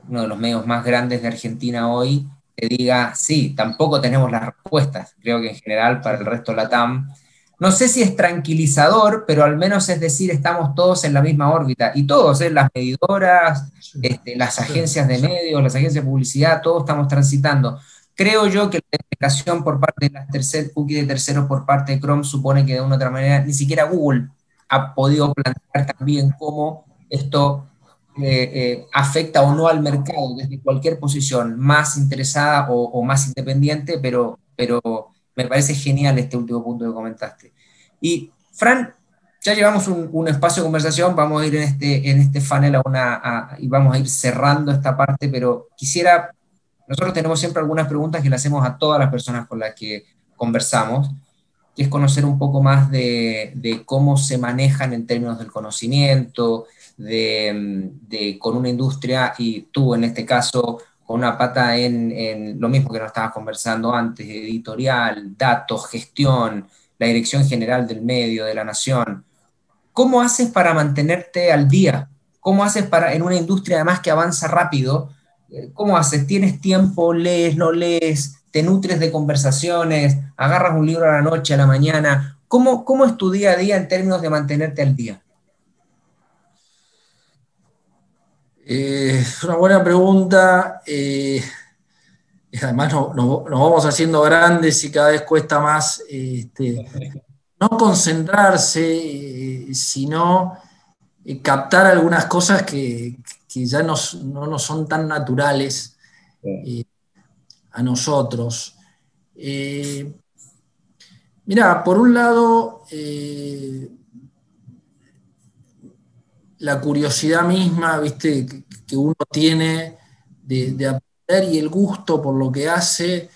uno de los medios más grandes de Argentina hoy te diga, sí, tampoco tenemos las respuestas. Creo que en general para el resto de la TAM, no sé si es tranquilizador, pero al menos es decir, estamos todos en la misma órbita, y todos, las medidoras, las agencias de medios, las agencias de publicidad, todos estamos transitando. Creo yo que la deprecación por parte de las cookies de terceros por parte de Chrome supone que de una u otra manera ni siquiera Google ha podido plantear también cómo esto afecta o no al mercado desde cualquier posición, más interesada o más independiente, pero me parece genial este último punto que comentaste. Y Fran, ya llevamos un espacio de conversación, vamos a ir en este funnel y vamos a ir cerrando esta parte, pero quisiera Nosotros tenemos siempre algunas preguntas que le hacemos a todas las personas con las que conversamos, que es conocer un poco más de cómo se manejan en términos del conocimiento, con una industria, y tú en este caso con una pata en lo mismo que nos estabas conversando antes, editorial, datos, gestión, la dirección general del medio, de la nación. ¿Cómo haces para mantenerte al día? ¿Cómo haces para, en una industria además que avanza rápido, cómo haces? ¿Tienes tiempo? ¿Lees? ¿No lees? ¿Te nutres de conversaciones? ¿Agarras un libro a la noche, a la mañana? ¿Cómo es tu día a día en términos de mantenerte al día? Es una buena pregunta. Además nos vamos haciendo grandes y cada vez cuesta más no concentrarse, sino captar algunas cosas que ya no nos son tan naturales a nosotros. Mirá, por un lado, la curiosidad misma, ¿viste? Que uno tiene de aprender, y el gusto por lo que hace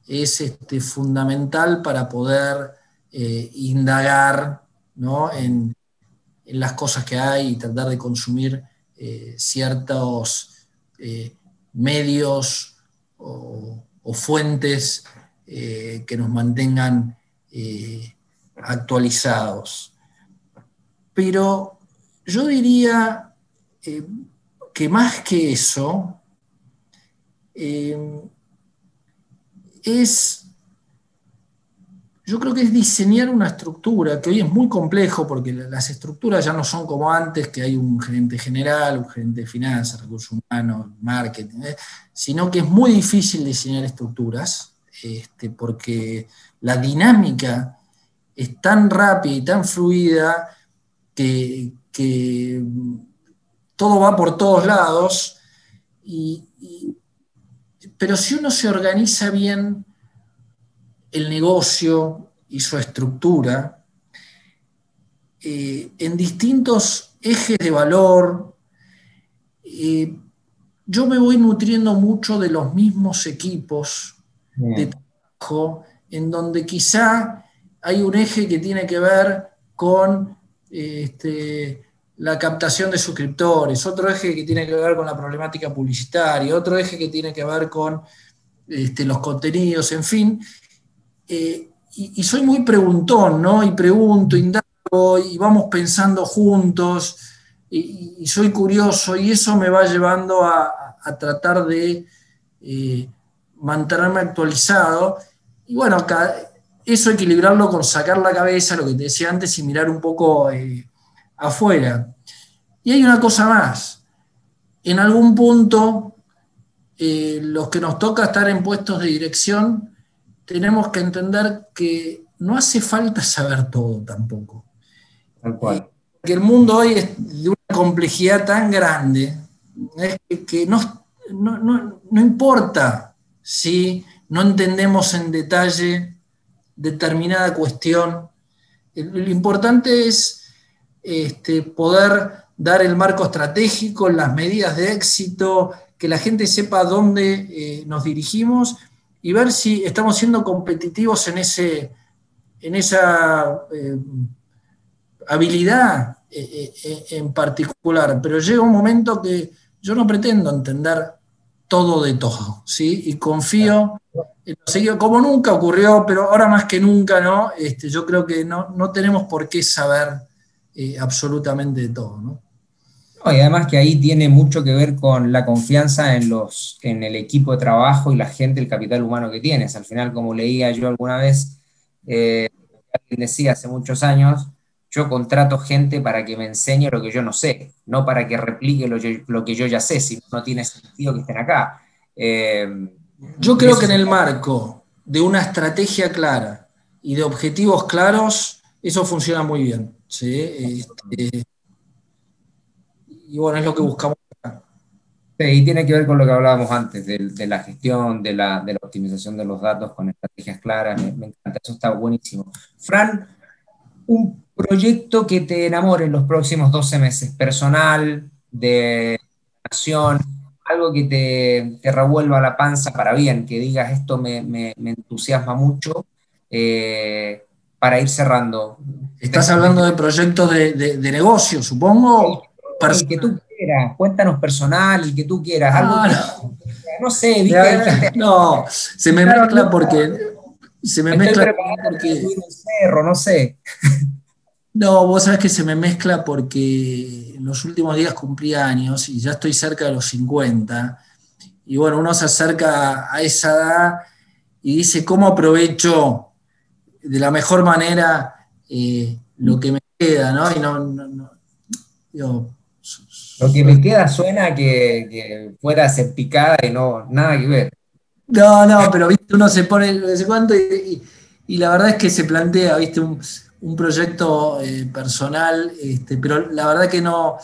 es fundamental para poder indagar, ¿no? en las cosas que hay y tratar de consumir ciertos medios o fuentes que nos mantengan actualizados. Pero yo diría que más que eso, yo creo que es diseñar una estructura, que hoy es muy complejo porque las estructuras ya no son como antes, que hay un gerente general, un gerente de finanzas, recursos humanos, marketing, sino que es muy difícil diseñar estructuras, porque la dinámica es tan rápida y tan fluida que todo va por todos lados, pero si uno se organiza bien el negocio y su estructura en distintos ejes de valor, yo me voy nutriendo mucho de los mismos equipos de trabajo, en donde quizá hay un eje que tiene que ver con la captación de suscriptores, otro eje que tiene que ver con la problemática publicitaria, otro eje que tiene que ver con los contenidos, en fin. Y soy muy preguntón, ¿no? Y pregunto, indago, y vamos pensando juntos, y soy curioso, y eso me va llevando a tratar de mantenerme actualizado. Y bueno, eso equilibrarlo con sacar la cabeza, lo que te decía antes, y mirar un poco afuera. Y hay una cosa más. En algún punto, los que nos toca estar en puestos de dirección, tenemos que entender que no hace falta saber todo tampoco. Tal cual. Que el mundo hoy es de una complejidad tan grande, que no importa si no entendemos en detalle determinada cuestión. Lo importante es poder dar el marco estratégico, las medidas de éxito, que la gente sepa dónde nos dirigimos y ver si estamos siendo competitivos en esa habilidad en particular. Pero llega un momento que yo no pretendo entender todo de todo, ¿sí? Y confío en lo seguido, como nunca ocurrió, pero ahora más que nunca, ¿no? Yo creo que no tenemos por qué saber absolutamente de todo, ¿no? No, y además que ahí tiene mucho que ver con la confianza en el equipo de trabajo y la gente, el capital humano que tienes. Al final, como leía yo alguna vez, alguien decía hace muchos años, yo contrato gente para que me enseñe lo que yo no sé, no para que replique lo que yo ya sé, si no tiene sentido que estén acá. Yo creo que en el marco de una estrategia clara y de objetivos claros, eso funciona muy bien, ¿sí? Y bueno, es lo que buscamos acá. Sí, y tiene que ver con lo que hablábamos antes, de la gestión, de la optimización de los datos con estrategias claras. Me encanta, eso está buenísimo. Fran, un proyecto que te enamore en los próximos 12 meses, personal, de nación, algo que te revuelva la panza para bien, que digas esto me entusiasma mucho, para ir cerrando. Estás hablando de proyectos de negocio, supongo. El que tú quieras, cuéntanos personal, el que tú quieras, algo que, no sé, ¿viste? No, se me mezcla porque... Se me mezcla porque... un cerro, no sé. No, vos sabés que se me mezcla porque en los últimos días cumplí años y ya estoy cerca de los 50. Y bueno, uno se acerca a esa edad y dice, ¿cómo aprovecho de la mejor manera lo que me queda, ¿no? Y digo, lo que me queda suena que fuera a ser picada y no, nada que ver. No, pero ¿viste? Uno se pone no sé cuánto y la verdad es que se plantea, ¿viste? Un proyecto personal, pero la verdad que no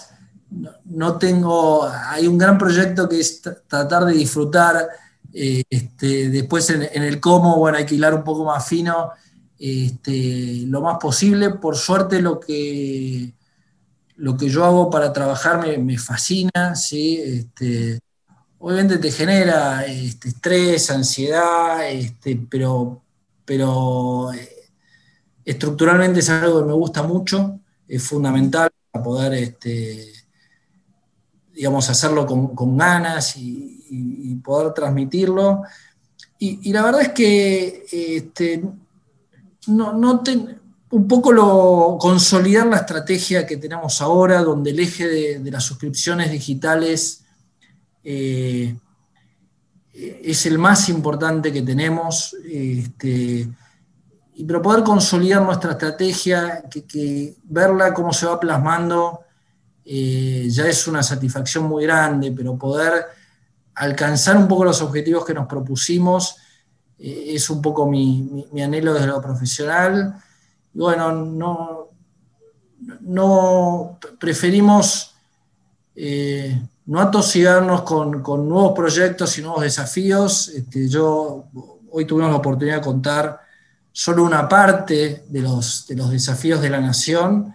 tengo, hay un gran proyecto que es tratar de disfrutar, después en el cómo, bueno, hay que hilar un poco más fino, lo más posible. Por suerte lo que yo hago para trabajar me fascina, ¿sí? Obviamente te genera estrés, ansiedad, pero estructuralmente es algo que me gusta mucho, es fundamental para poder, digamos, hacerlo con ganas y poder transmitirlo. Y la verdad es que un poco consolidar la estrategia que tenemos ahora, donde el eje de las suscripciones digitales es el más importante que tenemos, pero poder consolidar nuestra estrategia, que verla cómo se va plasmando, ya es una satisfacción muy grande, pero poder alcanzar un poco los objetivos que nos propusimos es un poco mi anhelo desde lo profesional. Y bueno, no preferimos no atosigarnos con nuevos proyectos y nuevos desafíos. Hoy tuvimos la oportunidad de contar solo una parte de los desafíos de la nación,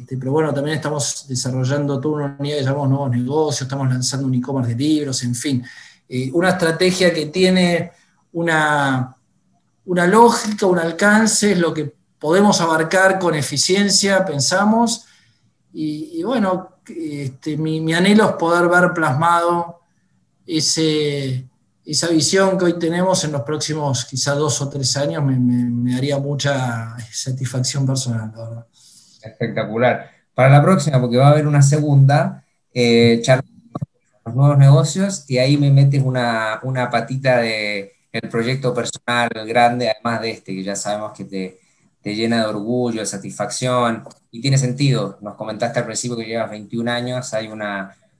pero bueno, también estamos desarrollando toda una unidad que llamamos Nuevos Negocios, estamos lanzando un e-commerce de libros, en fin, una estrategia que tiene una lógica, un alcance, es lo que podemos abarcar con eficiencia, pensamos, y bueno, mi anhelo es poder ver plasmado esa visión que hoy tenemos en los próximos quizá 2 o 3 años. Me daría mucha satisfacción personal, la verdad. Espectacular. Para la próxima, porque va a haber una segunda, charla de los nuevos negocios, y ahí me metes una patita de el proyecto personal grande, además de que ya sabemos que te llena de orgullo, de satisfacción, y tiene sentido. Nos comentaste al principio que llevas 21 años, hay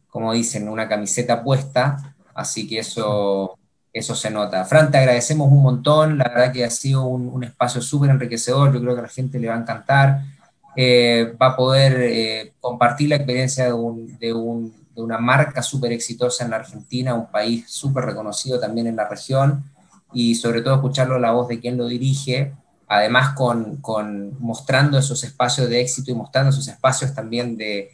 como dicen, una camiseta puesta, así que eso se nota. Fran, te agradecemos un montón, la verdad que ha sido un espacio súper enriquecedor, yo creo que a la gente le va a encantar, va a poder compartir la experiencia de una marca súper exitosa en la Argentina, un país súper reconocido también en la región, y sobre todo escucharlo la voz de quien lo dirige, además mostrando esos espacios de éxito y mostrando esos espacios también de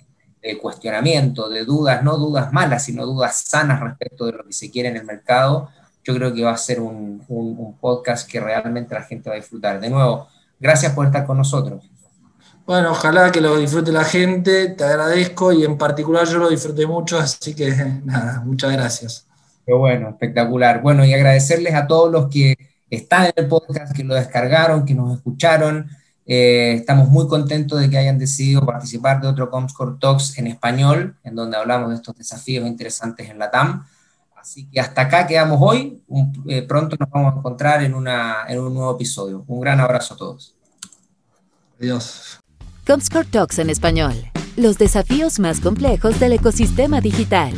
cuestionamiento, de dudas, no dudas malas, sino dudas sanas respecto de lo que se quiere en el mercado. Yo creo que va a ser un podcast que realmente la gente va a disfrutar. De nuevo, gracias por estar con nosotros. Bueno, ojalá que lo disfrute la gente, te agradezco, y en particular yo lo disfruté mucho, así que nada, muchas gracias. Pero bueno, espectacular. Bueno, y agradecerles a todos los que están en el podcast, que lo descargaron, que nos escucharon. Estamos muy contentos de que hayan decidido participar de otro Comscore Talks en español, en donde hablamos de estos desafíos interesantes en la TAM. Así que hasta acá quedamos hoy. Pronto nos vamos a encontrar en un nuevo episodio. Un gran abrazo a todos. Adiós. Comscore Talks en español. Los desafíos más complejos del ecosistema digital.